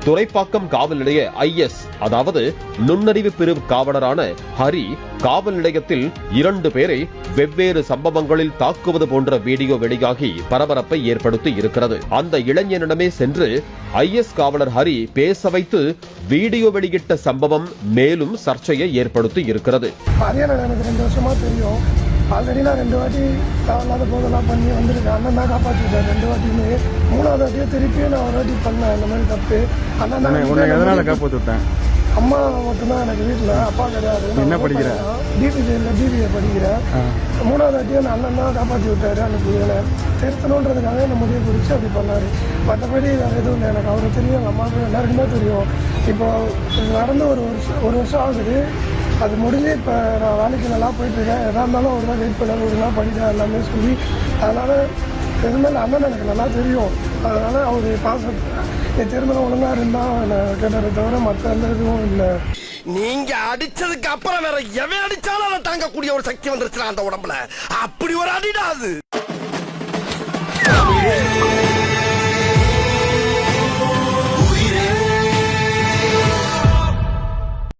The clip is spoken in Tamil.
துரைப்பாக்கம் காவல் நிலைய IS அதாவது நுண்ணறிவு பிரிவு காவலரான ஹரி காவல் நிலையத்தில் 2 பேரை வெவ்வேறு சம்பவங்களில் தாக்குவது போன்ற வீடியோ வெளியாகி பரபரப்பை ஏற்படுத்தி இருக்கிறது. அந்த இளைஞனிடமே சென்று IS காவலர் ஹரி பேச வைத்து வீடியோ வெளியிட்ட சம்பவம் மேலும் சர்ச்சையை ஏற்படுத்தி இருக்கிறது. ஆல்ரெடி நான் 2 வாட்டி தேவையில்லாத போதெல்லாம் பண்ணி வந்திருக்கேன். அண்ணன் தான் காப்பாற்றிட்டேன் 2 வாட்டியுமே. 3வது வாட்டியே திருப்பியும் நான் ஒரு வாட்டி பண்ணேன் இந்த மாதிரி தப்பு. அண்ணன் தான் எதனால காப்பாற்றி விட்டேன்? அம்மா மட்டும்தான் எனக்கு வீட்டில், அப்பா கிடையாது. என்ன படிக்கிறேன்? BBA படிக்கிறேன். 3வது வாட்டியே நான் அண்ணன் தான் காப்பாற்றி விட்டாரு. அன்னைக்கு திருத்தணுன்றதுக்காக என்ன முடிவு பிடிச்சி அப்படி பண்ணாரு. மற்றபடி வேறு எதுவும் இல்லை. எனக்கு அவருக்கு தெரியும், எங்கள் அம்மாவுக்கு எல்லாருக்குமே தெரியும். இப்போ நடந்து ஒரு வருஷம் ஆகுது. அது முடிஞ்சு இப்போ நான் வேலைக்கு நல்லா போயிட்டுருக்கேன். எதாக இருந்தாலும் ஒரு நாள் வெயிட் பண்ண ஒரு நாள் படிக்கிறேன் எல்லாமே சொல்லி. அதனால் எதுவுமே அண்ணன் எனக்கு நல்லா தெரியும். அதனால் அவர் பாசத்தை நீ திருமணம் ஒழுங்காக இருந்தால் நான் கேட்டதை தவிர மற்ற எந்த இதுவும் இல்லை. நீங்க அடிச்சதுக்கு அப்புறம் வேற எவன் அடிச்சாலும் அதை தாங்கக்கூடிய ஒரு சக்தி வந்துருச்சுனா அந்த உடம்புல. அப்படி ஒரு அடிடாது.